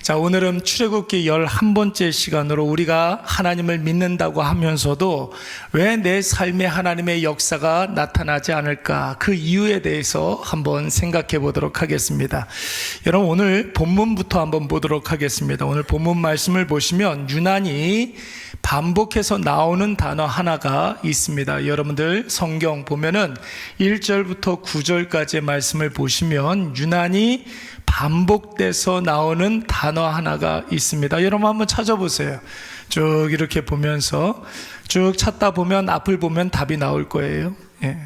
자, 오늘은 출애굽기 11번째 시간으로 우리가 하나님을 믿는다고 하면서도 왜 내 삶에 하나님의 역사가 나타나지 않을까, 그 이유에 대해서 한번 생각해 보도록 하겠습니다. 여러분, 오늘 본문부터 한번 보도록 하겠습니다. 오늘 본문 말씀을 보시면 유난히 반복해서 나오는 단어 하나가 있습니다. 여러분들 성경 보면은 1절부터 9절까지의 말씀을 보시면 유난히 반복돼서 나오는 단어 하나가 있습니다. 여러분 한번 찾아보세요. 쭉 이렇게 보면서 쭉 찾다 보면 앞을 보면 답이 나올 거예요. 예.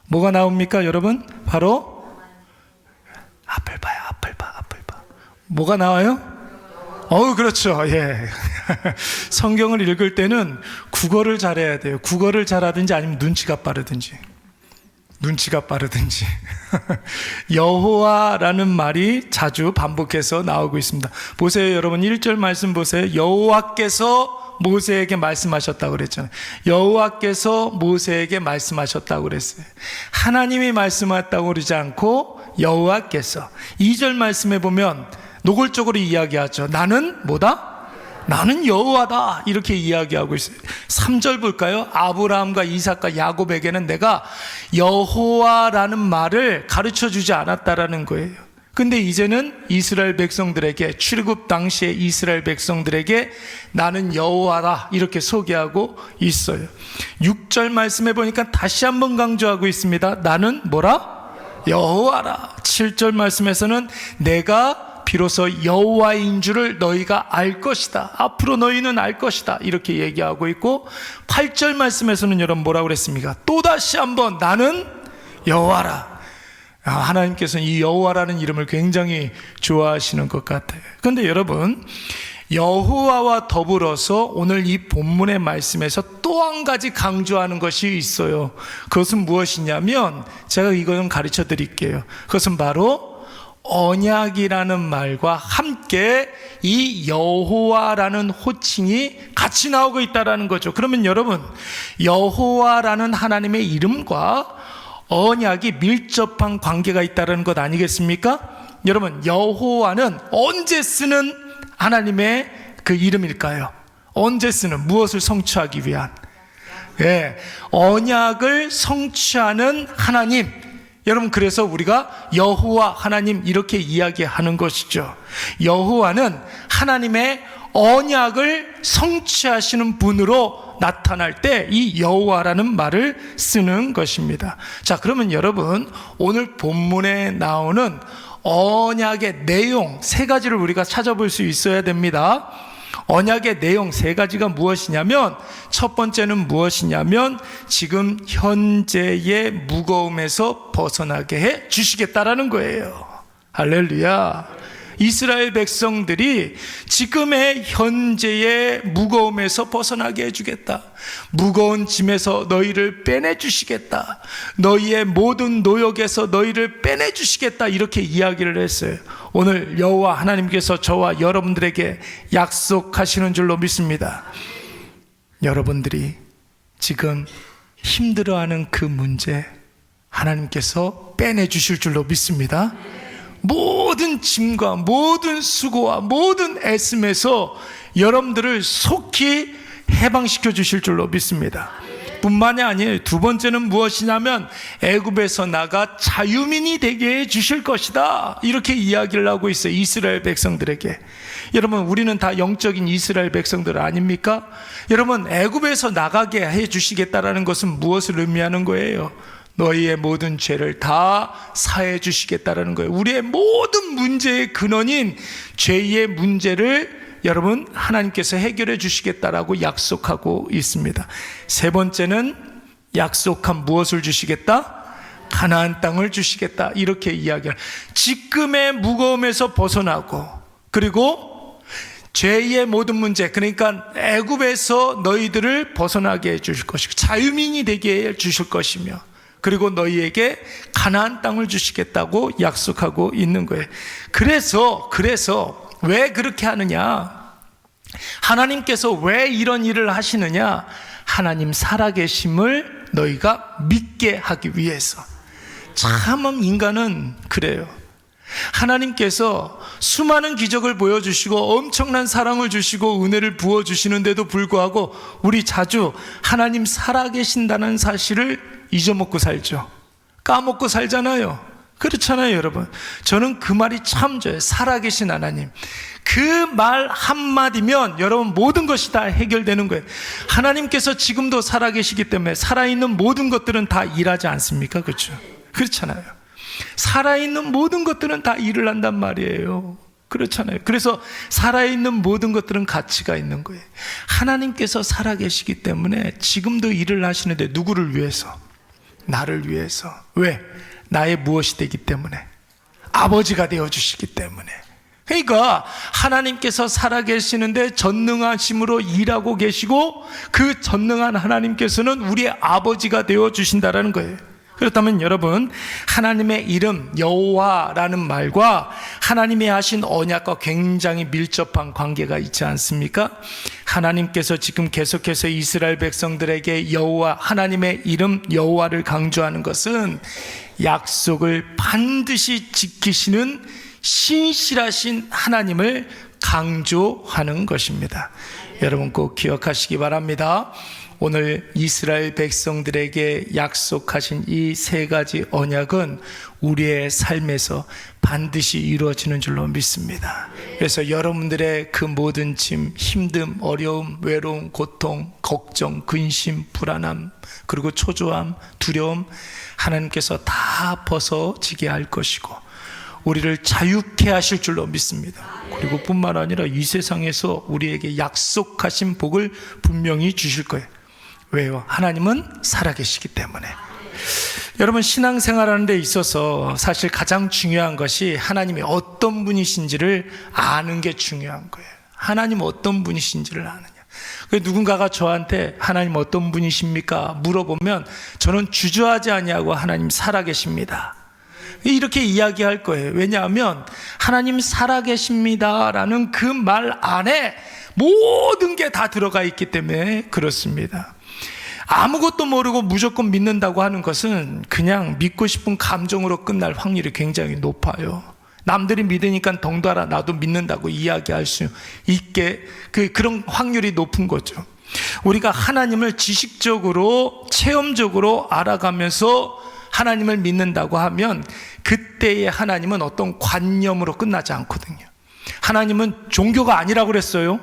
뭐가 나옵니까, 여러분? 바로 앞을 봐요. 앞을 봐. 뭐가 나와요? 그렇죠. 예. 성경을 읽을 때는 국어를 잘해야 돼요. 국어를 잘하든지 아니면 눈치가 빠르든지. 여호와라는 말이 자주 반복해서 나오고 있습니다. 보세요, 여러분. 1절 말씀 보세요. 여호와께서 모세에게 말씀하셨다고 그랬잖아요. 여호와께서 모세에게 말씀하셨다고 그랬어요. 하나님이 말씀하셨다고 그러지 않고 여호와께서. 2절 말씀에 보면 노골적으로 이야기하죠. 나는 뭐다? 나는 여호와다, 이렇게 이야기하고 있어요. 3절 볼까요? 아브라함과 이삭과 야곱에게는 내가 여호와라는 말을 가르쳐주지 않았다라는 거예요. 근데 이제는 이스라엘 백성들에게, 출애굽 당시에 이스라엘 백성들에게 나는 여호와다, 이렇게 소개하고 있어요. 6절 말씀해 보니까 다시 한번 강조하고 있습니다. 나는 뭐라? 여호와라. 7절 말씀에서는 내가 비로소 여호와인 줄을 너희가 알 것이다. 앞으로 너희는 알 것이다, 이렇게 얘기하고 있고, 8절 말씀에서는 여러분 뭐라고 그랬습니까? 또다시 한번 나는 여호와라. 하나님께서는 이 여호와라는 이름을 굉장히 좋아하시는 것 같아요. 그런데 여러분, 여호와와 더불어서 오늘 이 본문의 말씀에서 또 한 가지 강조하는 것이 있어요. 그것은 무엇이냐면, 제가 이것은 가르쳐 드릴게요. 그것은 바로 언약이라는 말과 함께 이 여호와라는 호칭이 같이 나오고 있다는 거죠. 그러면 여러분, 여호와라는 하나님의 이름과 언약이 밀접한 관계가 있다는 것 아니겠습니까? 여러분, 여호와는 언제 쓰는 하나님의 그 이름일까요? 언제 쓰는, 무엇을 성취하기 위한? 언약을 성취하는 하나님. 여러분, 그래서 우리가 여호와 하나님 이렇게 이야기하는 것이죠. 여호와는 하나님의 언약을 성취하시는 분으로 나타날 때 이 여호와라는 말을 쓰는 것입니다. 자, 그러면 여러분, 오늘 본문에 나오는 언약의 내용 3가지를 우리가 찾아볼 수 있어야 됩니다. 언약의 내용 3가지가 무엇이냐면, 첫 번째는 무엇이냐면 지금 현재의 무거움에서 벗어나게 해 주시겠다라는 거예요. 할렐루야. 이스라엘 백성들이 지금의 현재의 무거움에서 벗어나게 해주겠다. 무거운 짐에서 너희를 빼내주시겠다. 너희의 모든 노역에서 너희를 빼내주시겠다, 이렇게 이야기를 했어요. 오늘 여호와 하나님께서 저와 여러분들에게 약속하시는 줄로 믿습니다. 여러분들이 지금 힘들어하는 그 문제 하나님께서 빼내주실 줄로 믿습니다. 모든 짐과 모든 수고와 모든 애씀에서 여러분들을 속히 해방시켜 주실 줄로 믿습니다. 뿐만이 아니에요. 2번째는 무엇이냐면 애굽에서 나가 자유민이 되게 해 주실 것이다, 이렇게 이야기를 하고 있어요. 이스라엘 백성들에게. 여러분, 우리는 다 영적인 이스라엘 백성들 아닙니까? 여러분, 애굽에서 나가게 해 주시겠다라는 것은 무엇을 의미하는 거예요? 너희의 모든 죄를 다 사해 주시겠다라는 거예요. 우리의 모든 문제의 근원인 죄의 문제를 여러분, 하나님께서 해결해 주시겠다라고 약속하고 있습니다. 3번째는 약속한 무엇을 주시겠다? 가나안 땅을 주시겠다, 이렇게 이야기를. 지금의 무거움에서 벗어나고, 그리고 죄의 모든 문제, 그러니까 애굽에서 너희들을 벗어나게 해 주실 것이고 자유민이 되게 해 주실 것이며, 그리고 너희에게 가나안 땅을 주시겠다고 약속하고 있는 거예요. 그래서 왜 그렇게 하느냐? 하나님께서 왜 이런 일을 하시느냐? 하나님 살아계심을 너희가 믿게 하기 위해서. 참 인간은 그래요. 하나님께서 수많은 기적을 보여주시고 엄청난 사랑을 주시고 은혜를 부어주시는데도 불구하고 우리 자주 하나님 살아계신다는 사실을 잊어먹고 살죠. 까먹고 살잖아요. 그렇잖아요, 여러분. 저는 그 말이 참 좋아요. 살아계신 하나님. 그 말 한마디면 여러분 모든 것이 다 해결되는 거예요. 하나님께서 지금도 살아계시기 때문에 살아있는 모든 것들은 다 일하지 않습니까? 그렇죠? 그렇잖아요. 살아있는 모든 것들은 다 일을 한단 말이에요. 그렇잖아요. 그래서 살아있는 모든 것들은 가치가 있는 거예요. 하나님께서 살아계시기 때문에 지금도 일을 하시는데 누구를 위해서? 나를 위해서. 왜? 나의 무엇이 되기 때문에, 아버지가 되어주시기 때문에. 그러니까 하나님께서 살아계시는데 전능하심으로 일하고 계시고 그 전능한 하나님께서는 우리의 아버지가 되어주신다는 거예요. 그렇다면 여러분, 하나님의 이름 여호와라는 말과 하나님이 하신 언약과 굉장히 밀접한 관계가 있지 않습니까? 하나님께서 지금 계속해서 이스라엘 백성들에게 여호와, 하나님의 이름 여호와를 강조하는 것은 약속을 반드시 지키시는 신실하신 하나님을 강조하는 것입니다. 여러분 꼭 기억하시기 바랍니다. 오늘 이스라엘 백성들에게 약속하신 이 세 가지 언약은 우리의 삶에서 반드시 이루어지는 줄로 믿습니다. 그래서 여러분들의 그 모든 짐, 힘듦, 어려움, 외로움, 고통, 걱정, 근심, 불안함, 그리고 초조함, 두려움, 하나님께서 다 벗어지게 할 것이고 우리를 자유케 하실 줄로 믿습니다. 그리고 뿐만 아니라 이 세상에서 우리에게 약속하신 복을 분명히 주실 거예요. 왜요? 하나님은 살아계시기 때문에. 여러분, 신앙생활하는 데 있어서 사실 가장 중요한 것이 하나님이 어떤 분이신지를 아는 게 중요한 거예요. 하나님 어떤 분이신지를 아느냐. 누군가가 저한테 하나님 어떤 분이십니까? 물어보면 저는 주저하지 아니하고 하나님 살아계십니다, 이렇게 이야기할 거예요. 왜냐하면 하나님 살아계십니다라는 그 말 안에 모든 게 다 들어가 있기 때문에 그렇습니다. 아무것도 모르고 무조건 믿는다고 하는 것은 그냥 믿고 싶은 감정으로 끝날 확률이 굉장히 높아요. 남들이 믿으니까 덩달아 나도 믿는다고 이야기할 수 있게 그런 확률이 높은 거죠. 우리가 하나님을 지식적으로 체험적으로 알아가면서 하나님을 믿는다고 하면 그때의 하나님은 어떤 관념으로 끝나지 않거든요. 하나님은 종교가 아니라고 그랬어요.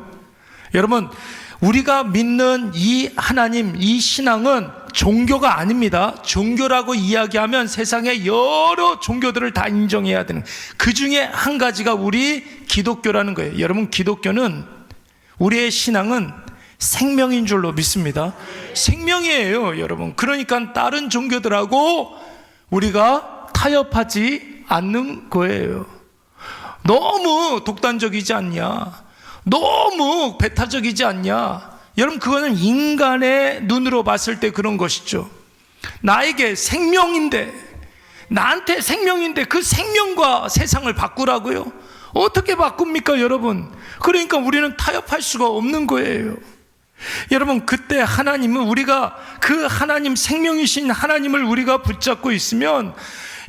여러분, 우리가 믿는 이 하나님, 이 신앙은 종교가 아닙니다. 종교라고 이야기하면 세상에 여러 종교들을 다 인정해야 되는, 그 중에 한 가지가 우리 기독교라는 거예요. 여러분, 기독교는, 우리의 신앙은 생명인 줄로 믿습니다. 생명이에요, 여러분. 그러니까 다른 종교들하고 우리가 타협하지 않는 거예요. 너무 독단적이지 않냐? 너무 배타적이지 않냐? 여러분, 그거는 인간의 눈으로 봤을 때 그런 것이죠. 나에게 생명인데, 나한테 생명인데 그 생명과 세상을 바꾸라고요? 어떻게 바꿉니까, 여러분? 그러니까 우리는 타협할 수가 없는 거예요. 여러분, 그때 하나님은, 우리가 그 하나님, 생명이신 하나님을 우리가 붙잡고 있으면,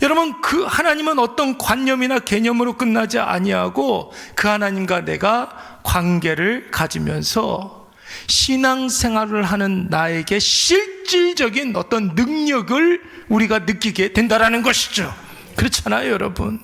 여러분, 그 하나님은 어떤 관념이나 개념으로 끝나지 아니하고 그 하나님과 내가 관계를 가지면서 신앙생활을 하는 나에게 실질적인 어떤 능력을 우리가 느끼게 된다라는 것이죠. 그렇잖아요, 여러분.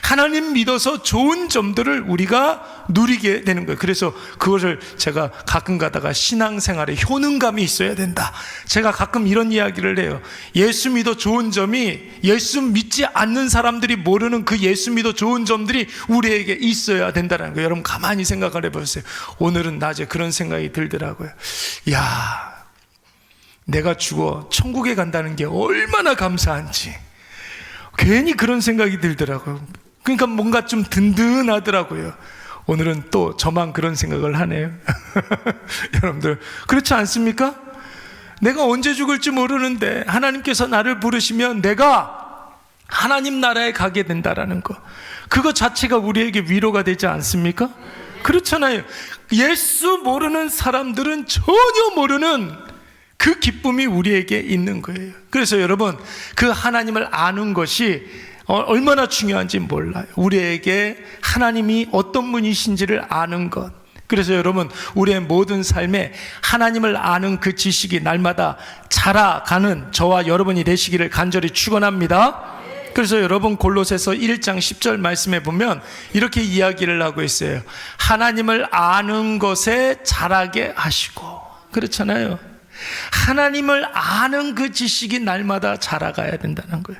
하나님 믿어서 좋은 점들을 우리가 누리게 되는 거예요. 그래서 그것을 제가 가끔 가다가 신앙생활에 효능감이 있어야 된다, 제가 가끔 이런 이야기를 해요. 예수 믿어 좋은 점이 예수 믿지 않는 사람들이 모르는 그 예수 믿어 좋은 점들이 우리에게 있어야 된다는 거예요. 여러분, 가만히 생각을 해보세요. 오늘은 낮에 그런 생각이 들더라고요. 야, 내가 죽어 천국에 간다는 게 얼마나 감사한지 괜히 그런 생각이 들더라고요. 그러니까 뭔가 좀 든든하더라고요. 오늘은 또 저만 그런 생각을 하네요. 여러분들 그렇지 않습니까? 내가 언제 죽을지 모르는데 하나님께서 나를 부르시면 내가 하나님 나라에 가게 된다라는 거, 그거 자체가 우리에게 위로가 되지 않습니까? 그렇잖아요. 예수 모르는 사람들은 전혀 모르는 그 기쁨이 우리에게 있는 거예요. 그래서 여러분, 그 하나님을 아는 것이 얼마나 중요한지 몰라요. 우리에게 하나님이 어떤 분이신지를 아는 것. 그래서 여러분, 우리의 모든 삶에 하나님을 아는 그 지식이 날마다 자라가는 저와 여러분이 되시기를 간절히 축원합니다. 그래서 여러분, 골로새서 1장 10절 말씀에 보면 이렇게 이야기를 하고 있어요. 하나님을 아는 것에 자라게 하시고. 그렇잖아요. 하나님을 아는 그 지식이 날마다 자라가야 된다는 거예요.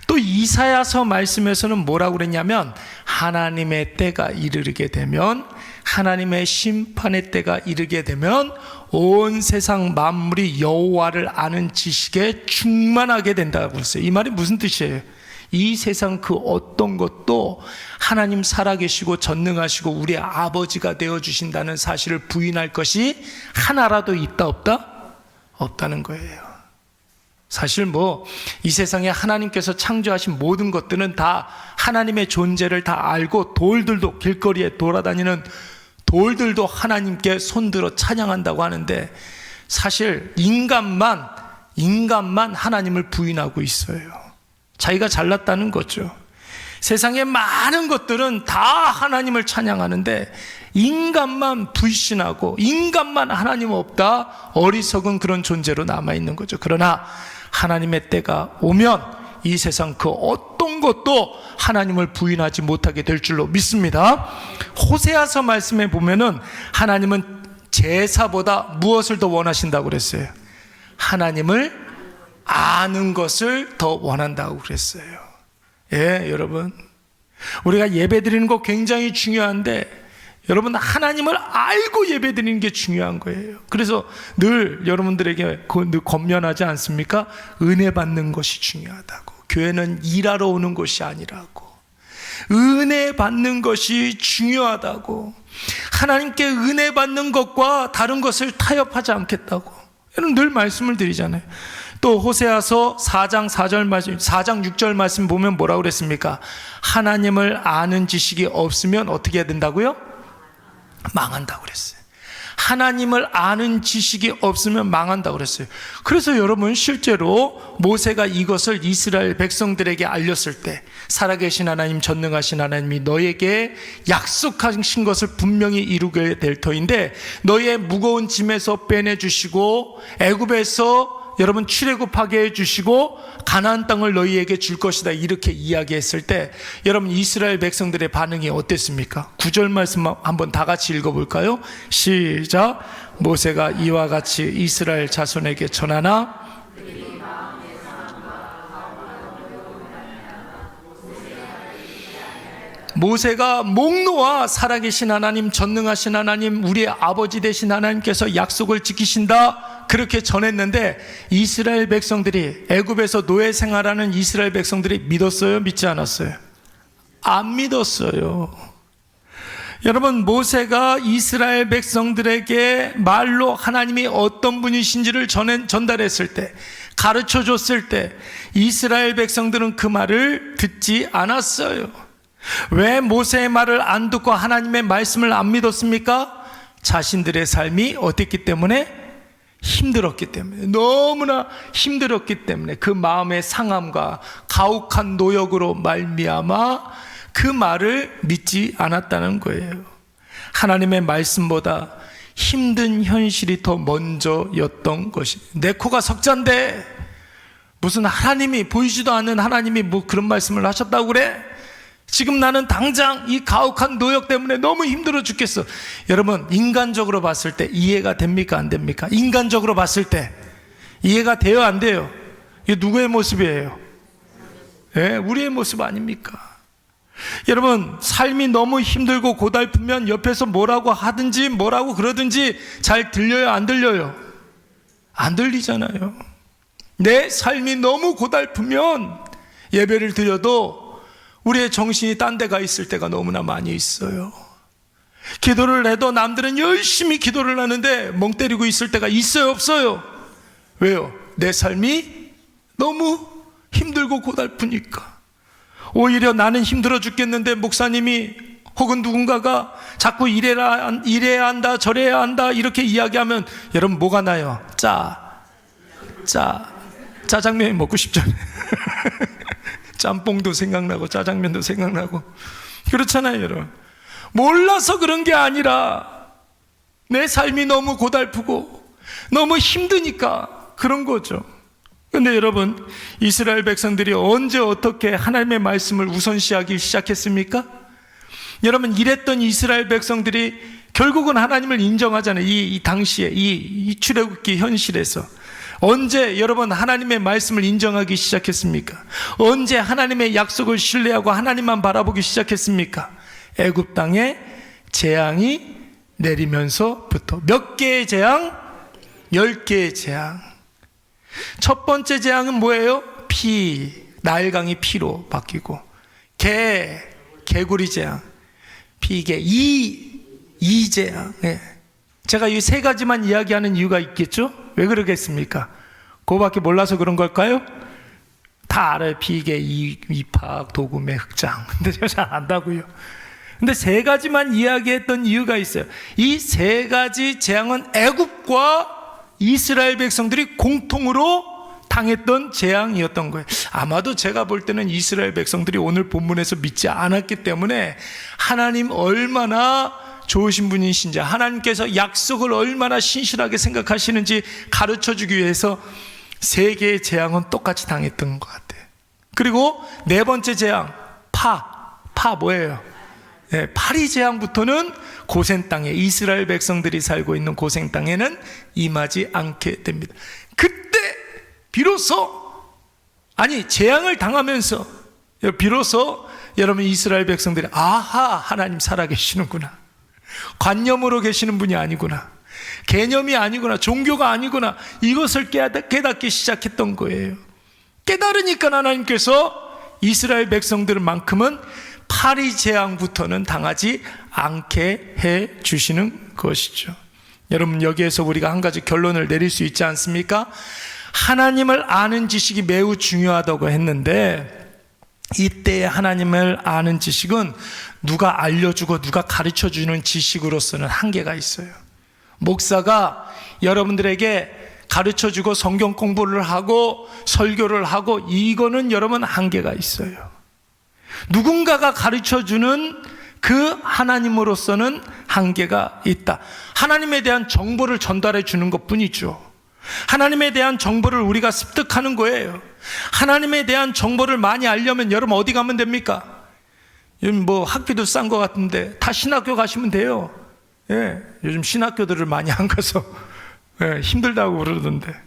또 이사야서 말씀에서는 뭐라고 그랬냐면, 하나님의 때가 이르게 되면, 하나님의 심판의 때가 이르게 되면 온 세상 만물이 여호와를 아는 지식에 충만하게 된다고 했어요. 이 말이 무슨 뜻이에요? 이 세상 그 어떤 것도 하나님 살아계시고 전능하시고 우리의 아버지가 되어주신다는 사실을 부인할 것이 하나라도 있다 없다? 없다는 거예요. 사실 이 세상에 하나님께서 창조하신 모든 것들은 다 하나님의 존재를 다 알고, 돌들도, 길거리에 돌아다니는 돌들도 하나님께 손들어 찬양한다고 하는데, 사실 인간만 하나님을 부인하고 있어요. 자기가 잘났다는 거죠. 세상의 많은 것들은 다 하나님을 찬양하는데 인간만 불신하고 인간만 하나님 없다, 어리석은 그런 존재로 남아있는 거죠. 그러나 하나님의 때가 오면 이 세상 그 어떤 것도 하나님을 부인하지 못하게 될 줄로 믿습니다. 호세아서 말씀에 보면은 하나님은 제사보다 무엇을 더 원하신다고 그랬어요? 하나님을 아는 것을 더 원한다고 그랬어요. 예, 여러분, 우리가 예배 드리는 거 굉장히 중요한데, 여러분, 하나님을 알고 예배 드리는 게 중요한 거예요. 그래서 늘 여러분들에게 늘 권면하지 않습니까? 은혜 받는 것이 중요하다고. 교회는 일하러 오는 것이 아니라고. 은혜 받는 것이 중요하다고. 하나님께 은혜 받는 것과 다른 것을 타협하지 않겠다고. 여러분, 늘 말씀을 드리잖아요. 또 호세아서 4장 4절 말씀, 4장 6절 말씀 보면 뭐라고 그랬습니까? 하나님을 아는 지식이 없으면 어떻게 해야 된다고요? 망한다고 그랬어요. 하나님을 아는 지식이 없으면 망한다고 그랬어요. 그래서 여러분, 실제로 모세가 이것을 이스라엘 백성들에게 알렸을 때, 살아계신 하나님, 전능하신 하나님이 너에게 약속하신 것을 분명히 이루게 될 터인데, 너의 무거운 짐에서 빼내주시고 애굽에서 여러분 출애굽하게 해주시고 가나안 땅을 너희에게 줄 것이다, 이렇게 이야기했을 때 여러분, 이스라엘 백성들의 반응이 어땠습니까? 9절 말씀 한번 다 같이 읽어볼까요? 시작. 모세가 이와 같이 이스라엘 자손에게 전하나 모세가 목 놓아 살아계신 하나님, 전능하신 하나님, 우리의 아버지 되신 하나님께서 약속을 지키신다, 그렇게 전했는데 이스라엘 백성들이, 애굽에서 노예 생활하는 이스라엘 백성들이 믿었어요? 믿지 않았어요? 안 믿었어요. 여러분, 모세가 이스라엘 백성들에게 말로 하나님이 어떤 분이신지를 전달했을 때, 가르쳐 줬을 때 이스라엘 백성들은 그 말을 듣지 않았어요. 왜 모세의 말을 안 듣고 하나님의 말씀을 안 믿었습니까? 자신들의 삶이 어땠기 때문에? 힘들었기 때문에. 너무나 힘들었기 때문에. 그 마음의 상함과 가혹한 노역으로 말미암아 그 말을 믿지 않았다는 거예요. 하나님의 말씀보다 힘든 현실이 더 먼저였던 것이. 내 코가 석잔데 무슨 하나님이, 보이지도 않는 하나님이 뭐 그런 말씀을 하셨다고 그래? 지금 나는 당장 이 가혹한 노역 때문에 너무 힘들어 죽겠어. 여러분, 인간적으로 봤을 때 이해가 됩니까? 안 됩니까? 인간적으로 봤을 때 이해가 돼요? 안 돼요? 이게 누구의 모습이에요? 예, 우리의 모습 아닙니까? 여러분, 삶이 너무 힘들고 고달프면 옆에서 뭐라고 하든지 뭐라고 그러든지 잘 들려요? 안 들려요? 안 들리잖아요. 내 삶이 너무 고달프면 예배를 드려도 우리의 정신이 딴 데 가 있을 때가 너무나 많이 있어요. 기도를 해도 남들은 열심히 기도를 하는데 멍 때리고 있을 때가 있어요? 없어요? 왜요? 내 삶이 너무 힘들고 고달프니까. 오히려 나는 힘들어 죽겠는데 목사님이 혹은 누군가가 자꾸 이래야 한다, 저래야 한다 이렇게 이야기하면 여러분, 뭐가 나요? 짜장면이 먹고 싶잖아요. 짬뽕도 생각나고 짜장면도 생각나고 그렇잖아요, 여러분. 몰라서 그런 게 아니라 내 삶이 너무 고달프고 너무 힘드니까 그런 거죠. 근데 여러분, 이스라엘 백성들이 언제 어떻게 하나님의 말씀을 우선시하기 시작했습니까? 여러분, 이랬던 이스라엘 백성들이 결국은 하나님을 인정하잖아요. 이 당시에 이 출애굽기 현실에서 언제 여러분 하나님의 말씀을 인정하기 시작했습니까? 언제 하나님의 약속을 신뢰하고 하나님만 바라보기 시작했습니까? 애굽 땅에 재앙이 내리면서부터. 몇 개의 재앙? 10개의 재앙. 첫 번째 재앙은 뭐예요? 나일강이 피로 바뀌고, 개구리 재앙, 피개, 이재앙. 네. 제가 이 세 가지만 이야기하는 이유가 있겠죠? 왜 그러겠습니까? 그거밖에 몰라서 그런 걸까요? 다 알아요. 피개, 이팍, 도구매, 흑장. 근데 제가 잘 안다고요. 근데 세 가지만 이야기했던 이유가 있어요. 이 세 가지 재앙은 애굽과 이스라엘 백성들이 공통으로 당했던 재앙이었던 거예요. 아마도 제가 볼 때는 이스라엘 백성들이 오늘 본문에서 믿지 않았기 때문에 하나님 얼마나 좋으신 분이신지, 하나님께서 약속을 얼마나 신실하게 생각하시는지 가르쳐주기 위해서 세 개의 재앙은 똑같이 당했던 것 같아요. 그리고 네 번째 재앙, 파 뭐예요? 네, 파리 재앙부터는 고센 땅에, 이스라엘 백성들이 살고 있는 고센 땅에는 임하지 않게 됩니다. 그때 비로소, 재앙을 당하면서 비로소 여러분 이스라엘 백성들이 하나님 살아계시는구나, 관념으로 계시는 분이 아니구나, 개념이 아니구나, 종교가 아니구나, 이것을 깨닫기 시작했던 거예요. 깨달으니까 하나님께서 이스라엘 백성들만큼은 파리 재앙부터는 당하지 않게 해 주시는 것이죠. 여러분, 여기에서 우리가 한 가지 결론을 내릴 수 있지 않습니까? 하나님을 아는 지식이 매우 중요하다고 했는데, 이때의 하나님을 아는 지식은 누가 알려주고 누가 가르쳐주는 지식으로서는 한계가 있어요. 목사가 여러분들에게 가르쳐주고 성경 공부를 하고 설교를 하고, 이거는 여러분 한계가 있어요. 누군가가 가르쳐주는 그 하나님으로서는 한계가 있다. 하나님에 대한 정보를 전달해 주는 것 뿐이죠. 하나님에 대한 정보를 우리가 습득하는 거예요. 하나님에 대한 정보를 많이 알려면 여러분 어디 가면 됩니까? 요즘 학비도 싼 것 같은데 다 신학교 가시면 돼요. 요즘 신학교들을 많이 안 가서 힘들다고 그러던데.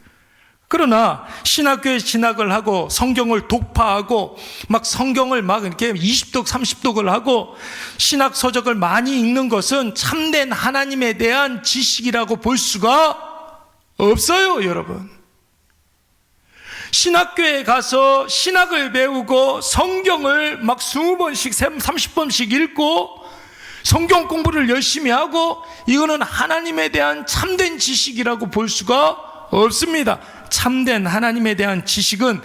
그러나 신학교에 진학을 하고 성경을 독파하고 막 성경을 막 이렇게 20독 30독을 하고 신학 서적을 많이 읽는 것은 참된 하나님에 대한 지식이라고 볼 수가 없어요, 여러분. 신학교에 가서 신학을 배우고 성경을 막 20번씩 30번씩 읽고 성경 공부를 열심히 하고, 이거는 하나님에 대한 참된 지식이라고 볼 수가 없습니다. 참된 하나님에 대한 지식은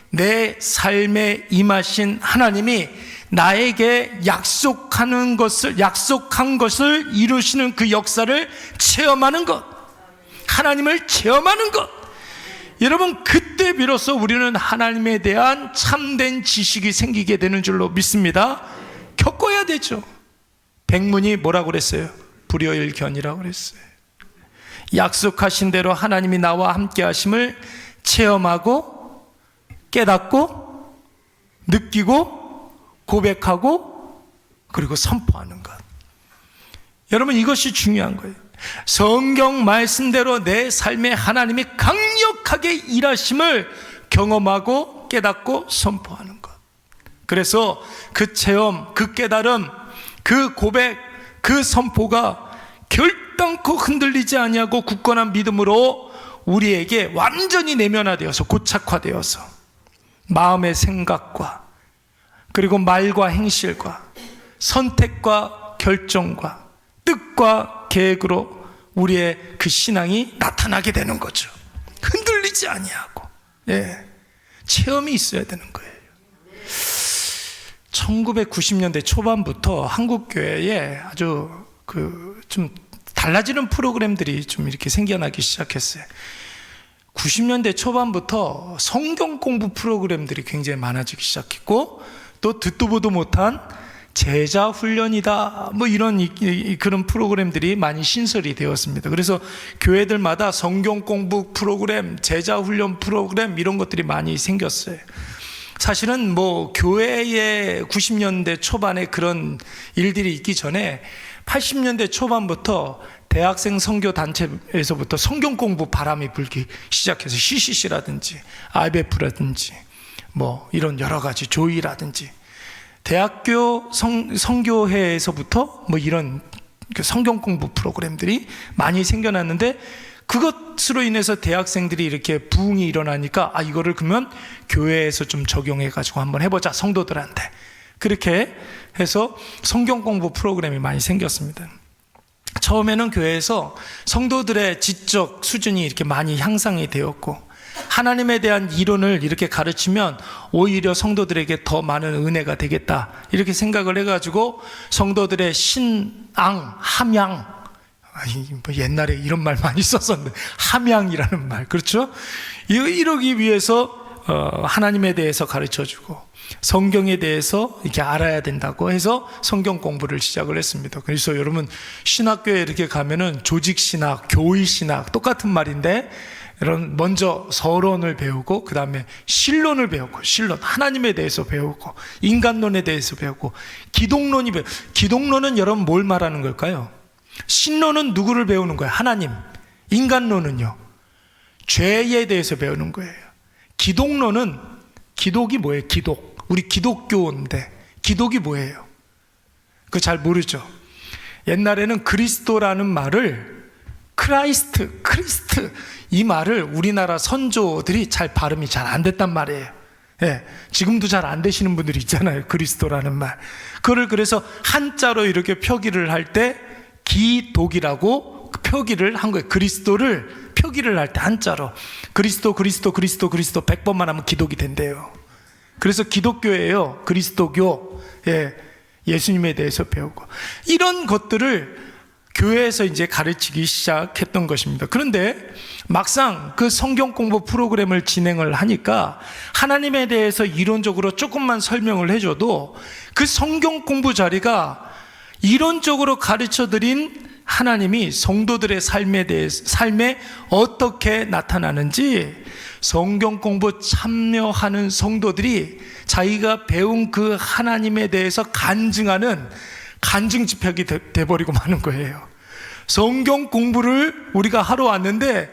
내 삶에 임하신 하나님이 나에게 약속한 것을 이루시는 그 역사를 체험하는 것, 하나님을 체험하는 것. 여러분, 그때 비로소 우리는 하나님에 대한 참된 지식이 생기게 되는 줄로 믿습니다. 겪어야 되죠. 백문이 뭐라고 그랬어요? 불여일견이라고 그랬어요. 약속하신 대로 하나님이 나와 함께 하심을 체험하고 깨닫고 느끼고 고백하고 그리고 선포하는 것. 여러분, 이것이 중요한 거예요. 성경 말씀대로 내 삶에 하나님이 강력하게 일하심을 경험하고 깨닫고 선포하는 것. 그래서 그 체험, 그 깨달음, 그 고백, 그 선포가 결단코 흔들리지 아니하고 굳건한 믿음으로 우리에게 완전히 내면화되어서 고착화되어서 마음의 생각과 그리고 말과 행실과 선택과 결정과 뜻과 계획으로 우리의 그 신앙이 나타나게 되는 거죠. 흔들리지 아니하고 체험이 있어야 되는 거예요. 1990년대 초반부터 한국 교회에 아주 좀 달라지는 프로그램들이 좀 이렇게 생겨나기 시작했어요. 90년대 초반부터 성경 공부 프로그램들이 굉장히 많아지기 시작했고, 또 듣도 보도 못한 제자 훈련이다 뭐 이런 그런 프로그램들이 많이 신설이 되었습니다. 그래서 교회들마다 성경 공부 프로그램, 제자 훈련 프로그램 이런 것들이 많이 생겼어요. 사실은 뭐 교회의 90년대 초반에 그런 일들이 있기 전에 80년대 초반부터 대학생 선교 단체에서부터 성경 공부 바람이 불기 시작해서 CCC라든지 IBF라든지 뭐 이런 여러 가지 조이라든지 대학교 선교회에서부터 뭐 이런 성경 공부 프로그램들이 많이 생겨났는데, 그것으로 인해서 대학생들이 이렇게 부흥이 일어나니까 이거를 그러면 교회에서 좀 적용해 가지고 한번 해보자, 성도들한테. 그렇게 해서 성경 공부 프로그램이 많이 생겼습니다. 처음에는 교회에서 성도들의 지적 수준이 이렇게 많이 향상이 되었고, 하나님에 대한 이론을 이렇게 가르치면 오히려 성도들에게 더 많은 은혜가 되겠다 이렇게 생각을 해가지고 성도들의 신앙, 함양, 뭐 옛날에 이런 말 많이 썼었는데 함양이라는 말, 그렇죠? 이러기 위해서 하나님에 대해서 가르쳐주고 성경에 대해서 이렇게 알아야 된다고 해서 성경 공부를 시작을 했습니다. 그래서 여러분 신학교에 이렇게 가면은 조직신학, 교의신학 똑같은 말인데, 여러분 먼저 서론을 배우고 그 다음에 신론을 배우고, 신론 하나님에 대해서 배우고 인간론에 대해서 배우고 기독론이 기독론은 여러분 뭘 말하는 걸까요? 신론은 누구를 배우는 거예요? 하나님. 인간론은요? 죄에 대해서 배우는 거예요. 기독론은, 기독이 뭐예요? 기독. 우리 기독교인데 기독이 뭐예요? 그거 잘 모르죠. 옛날에는 그리스도라는 말을 크리스트 이 말을 우리나라 선조들이 잘 발음이 잘 안 됐단 말이에요. 예, 지금도 잘 안 되시는 분들이 있잖아요. 그리스도라는 말. 그거를 그래서 한자로 이렇게 표기를 할 때 기독이라고 표기를 한 거예요. 그리스도를 표기를 할 때 한자로 그리스도 100번만 하면 기독이 된대요. 그래서 기독교예요. 그리스도교. 예, 예수님에 대해서 배우고 이런 것들을 교회에서 이제 가르치기 시작했던 것입니다. 그런데 막상 그 성경 공부 프로그램을 진행을 하니까 하나님에 대해서 이론적으로 조금만 설명을 해줘도 그 성경 공부 자리가 이론적으로 가르쳐드린 하나님이 성도들의 삶에 어떻게 나타나는지 성경 공부 참여하는 성도들이 자기가 배운 그 하나님에 대해서 간증하는 간증 집회가 돼버리고 마는 거예요. 성경 공부를 우리가 하러 왔는데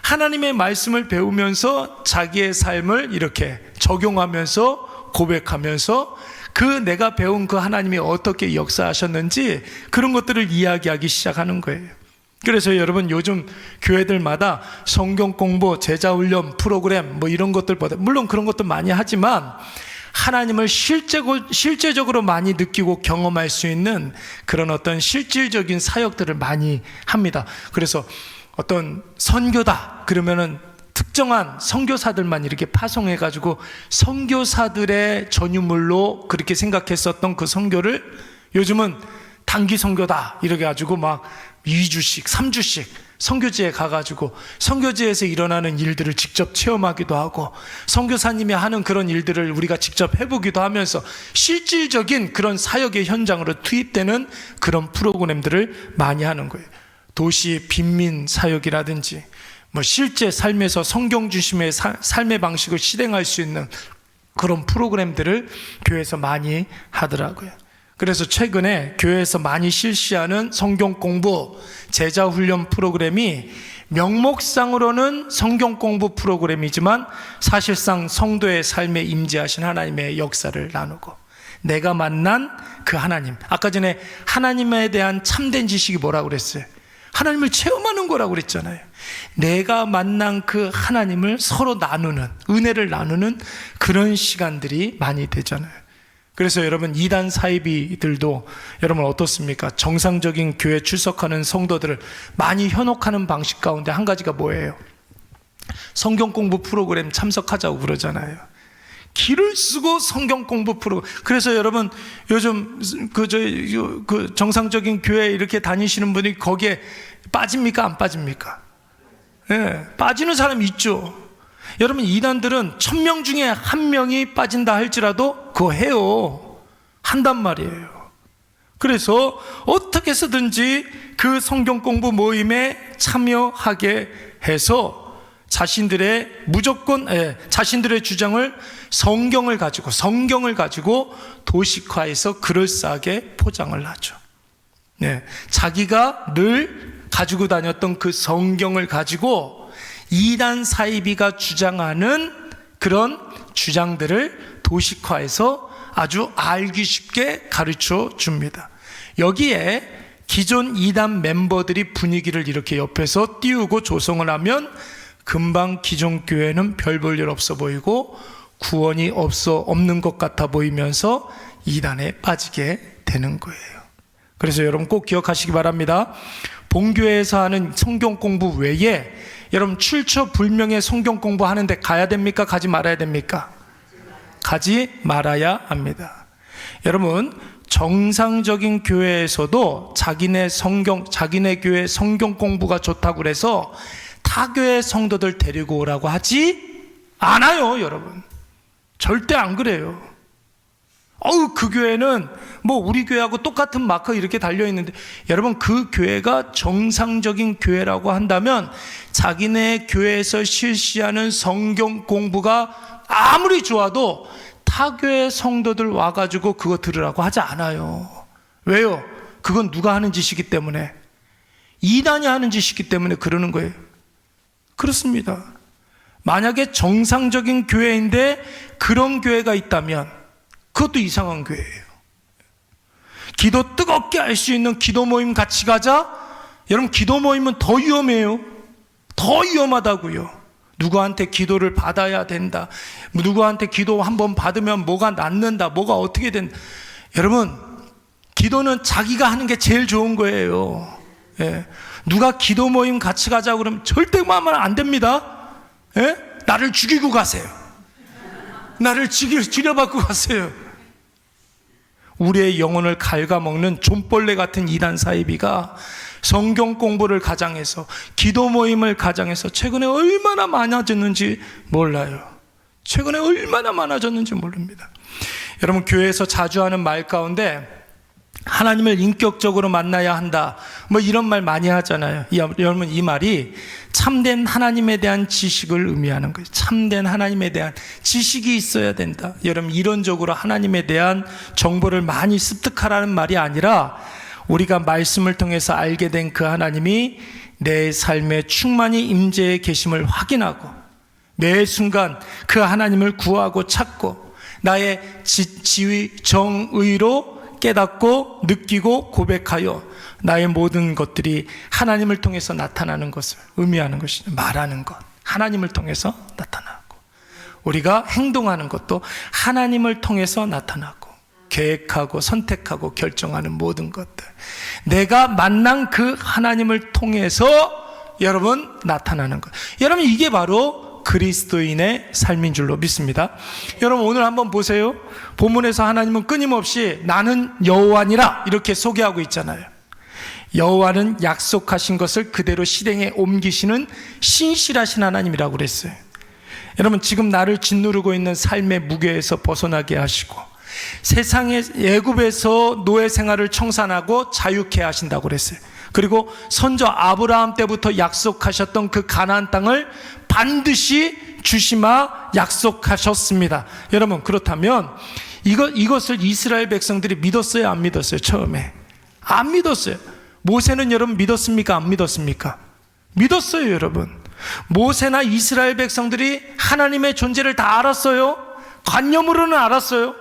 하나님의 말씀을 배우면서 자기의 삶을 이렇게 적용하면서 고백하면서 그 내가 배운 그 하나님이 어떻게 역사하셨는지 그런 것들을 이야기하기 시작하는 거예요. 그래서 여러분 요즘 교회들마다 성경 공부, 제자 훈련 프로그램 뭐 이런 것들보다 물론 그런 것도 많이 하지만 하나님을 실제적으로 많이 느끼고 경험할 수 있는 그런 어떤 실질적인 사역들을 많이 합니다. 그래서 어떤 선교다 그러면은 특정한 선교사들만 이렇게 파송해가지고 선교사들의 전유물로 그렇게 생각했었던 그 선교를 요즘은 단기 선교다 이렇게 가지고 막 2주씩 3주씩 선교지에 가가지고 선교지에서 일어나는 일들을 직접 체험하기도 하고 선교사님이 하는 그런 일들을 우리가 직접 해보기도 하면서 실질적인 그런 사역의 현장으로 투입되는 그런 프로그램들을 많이 하는 거예요. 도시 빈민 사역이라든지 뭐 실제 삶에서 성경 중심의 삶의 방식을 실행할 수 있는 그런 프로그램들을 교회에서 많이 하더라고요. 그래서 최근에 교회에서 많이 실시하는 성경 공부, 제자 훈련 프로그램이 명목상으로는 성경 공부 프로그램이지만 사실상 성도의 삶에 임재하신 하나님의 역사를 나누고 내가 만난 그 하나님, 아까 전에 하나님에 대한 참된 지식이 뭐라고 그랬어요? 하나님을 체험하는 거라고 그랬잖아요. 내가 만난 그 하나님을 서로 나누는, 은혜를 나누는 그런 시간들이 많이 되잖아요. 그래서 여러분 이단 사이비들도 여러분 어떻습니까? 정상적인 교회 출석하는 성도들을 많이 현혹하는 방식 가운데 한 가지가 뭐예요? 성경 공부 프로그램 참석하자고 그러잖아요. 길을 쓰고 성경 공부 프로그램. 그래서 여러분 요즘 그 정상적인 교회 이렇게 다니시는 분이 거기에 빠집니까? 안 빠집니까? 예, 빠지는 사람이 있죠. 여러분, 이단들은 1000명 중에 1명이 빠진다 할지라도 그거 해요. 한단 말이에요. 그래서 어떻게 해서든지 그 성경 공부 모임에 참여하게 해서 자신들의 자신들의 주장을 성경을 가지고 도식화해서 그럴싸하게 포장을 하죠. 네, 자기가 늘 가지고 다녔던 그 성경을 가지고 이단 사이비가 주장하는 그런 주장들을 도식화해서 아주 알기 쉽게 가르쳐 줍니다. 여기에 기존 이단 멤버들이 분위기를 이렇게 옆에서 띄우고 조성을 하면 금방 기존 교회는 별 볼 일 없어 보이고 구원이 없는 것 같아 보이면서 이단에 빠지게 되는 거예요. 그래서 여러분 꼭 기억하시기 바랍니다. 본교회에서 하는 성경 공부 외에 여러분 출처불명의 성경 공부하는데 가야 됩니까? 가지 말아야 됩니까? 가지 말아야 합니다. 여러분, 정상적인 교회에서도 자기네 교회 성경 공부가 좋다고 그래서 타 교회 성도들 데리고 오라고 하지 않아요, 여러분. 절대 안 그래요. 그 교회는 뭐 우리 교회하고 똑같은 마크 이렇게 달려있는데, 여러분, 그 교회가 정상적인 교회라고 한다면 자기네 교회에서 실시하는 성경 공부가 아무리 좋아도 타교회 성도들 와가지고 그거 들으라고 하지 않아요. 왜요? 그건 누가 하는 짓이기 때문에, 이단이 하는 짓이기 때문에 그러는 거예요. 그렇습니다. 만약에 정상적인 교회인데 그런 교회가 있다면 그것도 이상한 교회예요. 기도 뜨겁게 할 수 있는 기도 모임 같이 가자? 여러분, 기도 모임은 더 위험해요. 더 위험하다고요. 누구한테 기도를 받아야 된다, 누구한테 기도 한번 받으면 뭐가 낫는다, 뭐가 어떻게 된다. 여러분, 기도는 자기가 하는 게 제일 좋은 거예요. 예. 누가 기도 모임 같이 가자고 그러면 절대 마음은 안 됩니다. 예? 나를 죽이고 가세요. 나를 죽여받고 가세요. 우리의 영혼을 갉아먹는 좀벌레 같은 이단 사이비가 성경 공부를 가장해서, 기도 모임을 가장해서 최근에 얼마나 많아졌는지 몰라요. 최근에 얼마나 많아졌는지 모릅니다. 여러분, 교회에서 자주 하는 말 가운데 하나님을 인격적으로 만나야 한다, 뭐 이런 말 많이 하잖아요. 여러분, 이 말이 참된 하나님에 대한 지식을 의미하는 거예요. 참된 하나님에 대한 지식이 있어야 된다. 여러분, 이론적으로 하나님에 대한 정보를 많이 습득하라는 말이 아니라, 우리가 말씀을 통해서 알게 된 그 하나님이 내 삶에 충만히 임재해 계심을 확인하고 매 순간 그 하나님을 구하고 찾고 나의 지위 정의로 깨닫고 느끼고 고백하여 나의 모든 것들이 하나님을 통해서 나타나는 것을 의미하는 것이죠. 말하는 것, 하나님을 통해서 나타나고, 우리가 행동하는 것도 하나님을 통해서 나타나고, 계획하고 선택하고 결정하는 모든 것들, 내가 만난 그 하나님을 통해서 여러분 나타나는 것. 여러분, 이게 바로 그리스도인의 삶인 줄로 믿습니다. 여러분, 오늘 한번 보세요. 본문에서 하나님은 끊임없이 나는 여호와니라 이렇게 소개하고 있잖아요. 여호와는 약속하신 것을 그대로 실행에 옮기시는 신실하신 하나님이라고 그랬어요. 여러분, 지금 나를 짓누르고 있는 삶의 무게에서 벗어나게 하시고 세상의 애굽에서 노예 생활을 청산하고 자유케 하신다고 그랬어요. 그리고 선조 아브라함 때부터 약속하셨던 그 가나안 땅을 반드시 주시마 약속하셨습니다. 여러분, 그렇다면 이것을 이스라엘 백성들이 믿었어요, 안 믿었어요? 처음에 안 믿었어요. 모세는 여러분 믿었습니까, 안 믿었습니까? 믿었어요. 여러분, 모세나 이스라엘 백성들이 하나님의 존재를 다 알았어요. 관념으로는 알았어요.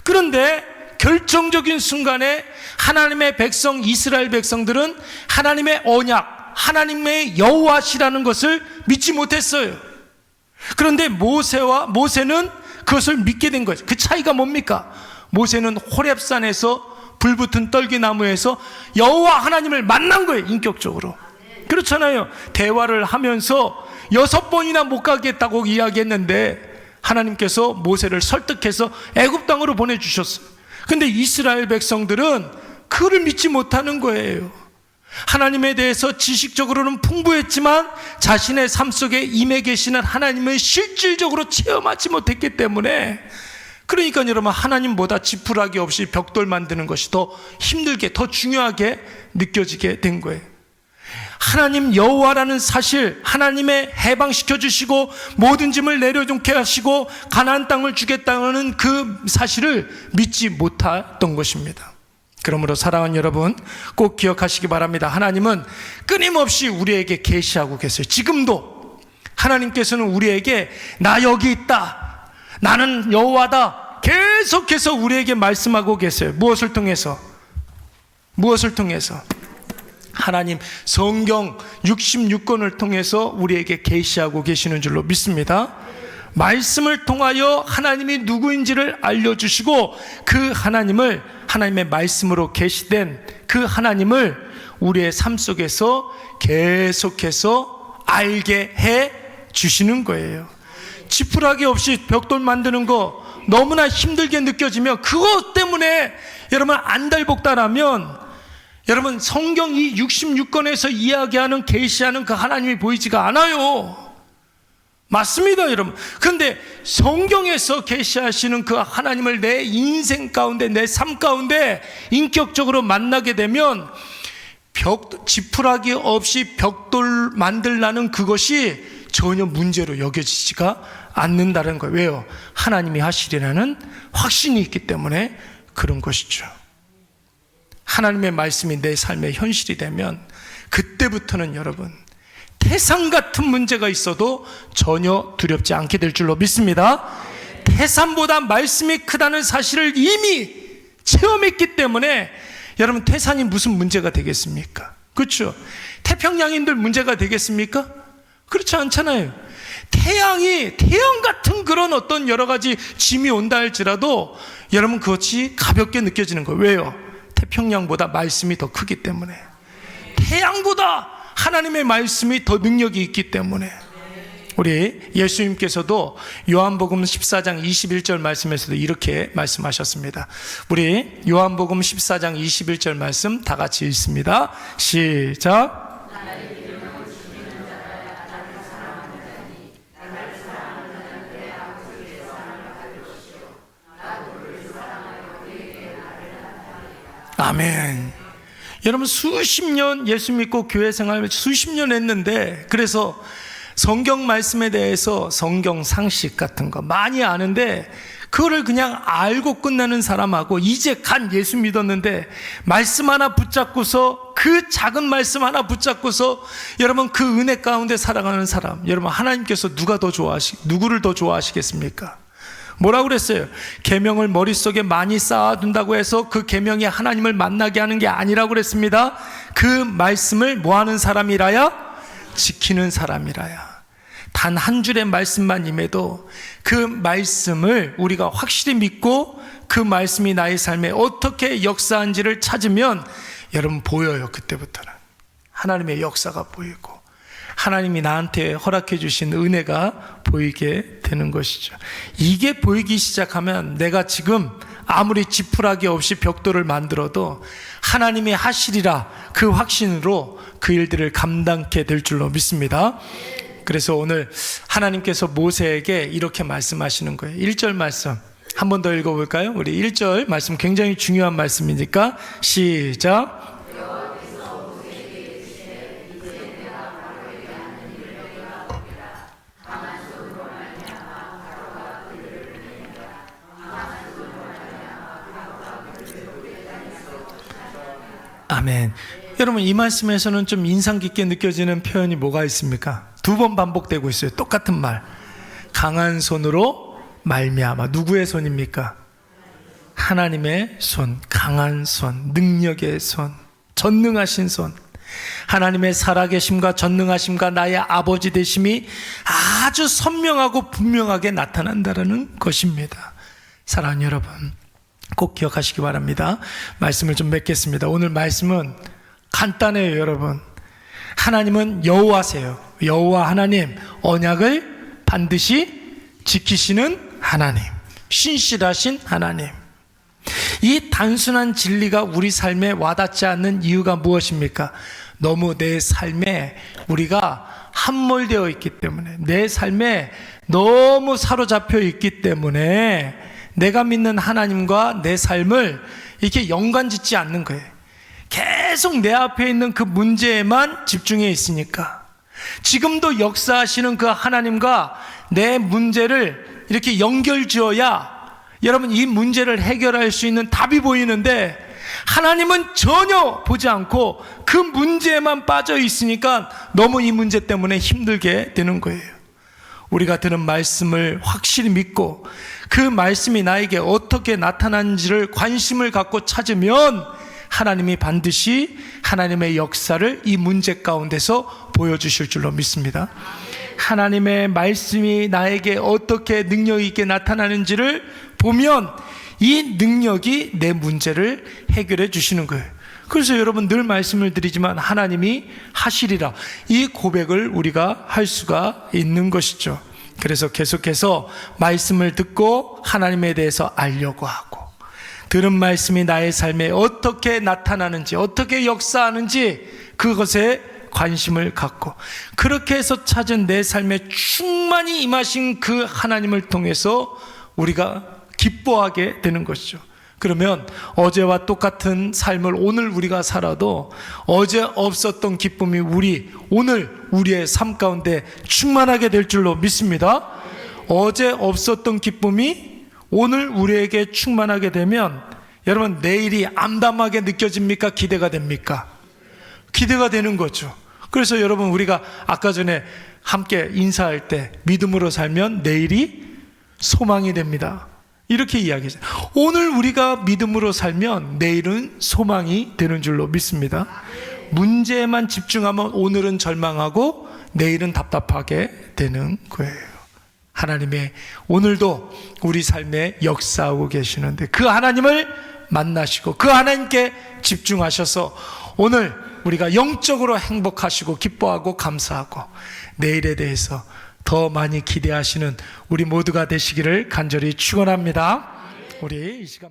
그런데 결정적인 순간에 하나님의 백성, 이스라엘 백성들은 하나님의 언약, 하나님의 여호와시라는 것을 믿지 못했어요. 그런데 모세는 그것을 믿게 된 거죠. 그 차이가 뭡니까? 모세는 호렙산에서 불붙은 떨기나무에서 여호와 하나님을 만난 거예요, 인격적으로. 그렇잖아요. 대화를 하면서 6번이나 못 가겠다고 이야기했는데 하나님께서 모세를 설득해서 애굽 땅으로 보내주셨어요. 근데 이스라엘 백성들은 그를 믿지 못하는 거예요. 하나님에 대해서 지식적으로는 풍부했지만 자신의 삶 속에 임해 계시는 하나님을 실질적으로 체험하지 못했기 때문에, 그러니까 여러분, 하나님보다 지푸라기 없이 벽돌 만드는 것이 더 힘들게, 더 중요하게 느껴지게 된 거예요. 하나님 여호와라는 사실, 하나님의 해방시켜 주시고 모든 짐을 내려놓게 하시고 가나안 땅을 주겠다는 그 사실을 믿지 못했던 것입니다. 그러므로 사랑하는 여러분, 꼭 기억하시기 바랍니다. 하나님은 끊임없이 우리에게 계시하고 계세요. 지금도 하나님께서는 우리에게 나 여기 있다, 나는 여호와다, 계속해서 우리에게 말씀하고 계세요. 무엇을 통해서? 하나님 성경 66권을 통해서 우리에게 계시하고 계시는 줄로 믿습니다. 말씀을 통하여 하나님이 누구인지를 알려주시고, 그 하나님을, 하나님의 말씀으로 계시된 그 하나님을 우리의 삶 속에서 계속해서 알게 해 주시는 거예요. 지푸라기 없이 벽돌 만드는 거 너무나 힘들게 느껴지면, 그것 때문에 여러분 안달복달하면, 여러분 성경 이 66권에서 이야기하는, 계시하는 그 하나님이 보이지가 않아요. 맞습니다, 여러분. 그런데 성경에서 계시하시는 그 하나님을 내 인생 가운데, 내 삶 가운데 인격적으로 만나게 되면 지푸라기 없이 벽돌 만들라는 그것이 전혀 문제로 여겨지지가 않는다는 거예요. 왜요? 하나님이 하시리라는 확신이 있기 때문에 그런 것이죠. 하나님의 말씀이 내 삶의 현실이 되면 그때부터는 여러분, 태산 같은 문제가 있어도 전혀 두렵지 않게 될 줄로 믿습니다. 태산보다 말씀이 크다는 사실을 이미 체험했기 때문에 여러분, 태산이 무슨 문제가 되겠습니까? 그렇죠? 태평양인들 문제가 되겠습니까? 그렇지 않잖아요. 태양 같은 그런 어떤 여러 가지 짐이 온다 할지라도 여러분, 그것이 가볍게 느껴지는 거예요. 왜요? 태평양보다 말씀이 더 크기 때문에, 태양보다 하나님의 말씀이 더 능력이 있기 때문에. 우리 예수님께서도 요한복음 14장 21절 말씀에서도 이렇게 말씀하셨습니다. 우리 요한복음 14장 21절 말씀 다 같이 읽습니다. 시작. 아멘. 여러분, 수십 년 예수 믿고 교회 생활 수십 년 했는데, 그래서 성경 말씀에 대해서 성경 상식 같은 거 많이 아는데, 그거를 그냥 알고 끝나는 사람하고, 이제 간 예수 믿었는데 말씀 하나 붙잡고서, 그 작은 말씀 하나 붙잡고서 여러분 그 은혜 가운데 살아가는 사람, 여러분 하나님께서 누구를 더 좋아하시겠습니까? 뭐라고 그랬어요? 계명을 머릿속에 많이 쌓아둔다고 해서 그 계명이 하나님을 만나게 하는 게 아니라고 그랬습니다. 그 말씀을 뭐하는 사람이라야? 지키는 사람이라야. 단 한 줄의 말씀만 임해도 그 말씀을 우리가 확실히 믿고 그 말씀이 나의 삶에 어떻게 역사한지를 찾으면 여러분 보여요. 그때부터는 하나님의 역사가 보이고 하나님이 나한테 허락해 주신 은혜가 보이게 되는 것이죠. 이게 보이기 시작하면 내가 지금 아무리 지푸라기 없이 벽돌을 만들어도 하나님이 하시리라 그 확신으로 그 일들을 감당케 될 줄로 믿습니다. 그래서 오늘 하나님께서 모세에게 이렇게 말씀하시는 거예요. 1절 말씀 한 번 더 읽어볼까요? 우리 1절 말씀 굉장히 중요한 말씀이니까 시작. 아멘. 여러분, 이 말씀에서는 좀 인상 깊게 느껴지는 표현이 뭐가 있습니까? 두 번 반복되고 있어요. 똑같은 말. 강한 손으로 말미암아. 누구의 손입니까? 하나님의 손, 강한 손, 능력의 손, 전능하신 손. 하나님의 살아계심과 전능하심과 나의 아버지 되심이 아주 선명하고 분명하게 나타난다는 것입니다. 사랑하는 여러분, 꼭 기억하시기 바랍니다. 말씀을 좀 맺겠습니다. 오늘 말씀은 간단해요. 여러분, 하나님은 여호와세요. 여호와 하나님, 언약을 반드시 지키시는 하나님, 신실하신 하나님. 이 단순한 진리가 우리 삶에 와닿지 않는 이유가 무엇입니까? 너무 내 삶에 우리가 함몰되어 있기 때문에, 내 삶에 너무 사로잡혀 있기 때문에 내가 믿는 하나님과 내 삶을 이렇게 연관짓지 않는 거예요. 계속 내 앞에 있는 그 문제에만 집중해 있으니까. 지금도 역사하시는 그 하나님과 내 문제를 이렇게 연결지어야 여러분 이 문제를 해결할 수 있는 답이 보이는데, 하나님은 전혀 보지 않고 그 문제에만 빠져 있으니까 너무 이 문제 때문에 힘들게 되는 거예요. 우리가 들은 말씀을 확실히 믿고 그 말씀이 나에게 어떻게 나타나는지를 관심을 갖고 찾으면 하나님이 반드시 하나님의 역사를 이 문제 가운데서 보여주실 줄로 믿습니다. 하나님의 말씀이 나에게 어떻게 능력 있게 나타나는지를 보면 이 능력이 내 문제를 해결해 주시는 거예요. 그래서 여러분 늘 말씀을 드리지만 하나님이 하시리라, 이 고백을 우리가 할 수가 있는 것이죠. 그래서 계속해서 말씀을 듣고 하나님에 대해서 알려고 하고, 들은 말씀이 나의 삶에 어떻게 나타나는지, 어떻게 역사하는지 그것에 관심을 갖고, 그렇게 해서 찾은 내 삶에 충만히 임하신 그 하나님을 통해서 우리가 기뻐하게 되는 것이죠. 그러면 어제와 똑같은 삶을 오늘 우리가 살아도 어제 없었던 기쁨이 오늘 우리의 삶 가운데 충만하게 될 줄로 믿습니다. 어제 없었던 기쁨이 오늘 우리에게 충만하게 되면 여러분 내일이 암담하게 느껴집니까? 기대가 됩니까? 기대가 되는 거죠. 그래서 여러분 우리가 아까 전에 함께 인사할 때 믿음으로 살면 내일이 소망이 됩니다, 이렇게 이야기했어요. 오늘 우리가 믿음으로 살면 내일은 소망이 되는 줄로 믿습니다. 문제에만 집중하면 오늘은 절망하고 내일은 답답하게 되는 거예요. 하나님의 오늘도 우리 삶에 역사하고 계시는데 그 하나님을 만나시고 그 하나님께 집중하셔서 오늘 우리가 영적으로 행복하시고 기뻐하고 감사하고 내일에 대해서 더 많이 기대하시는 우리 모두가 되시기를 간절히 축원합니다. 우리 이 시간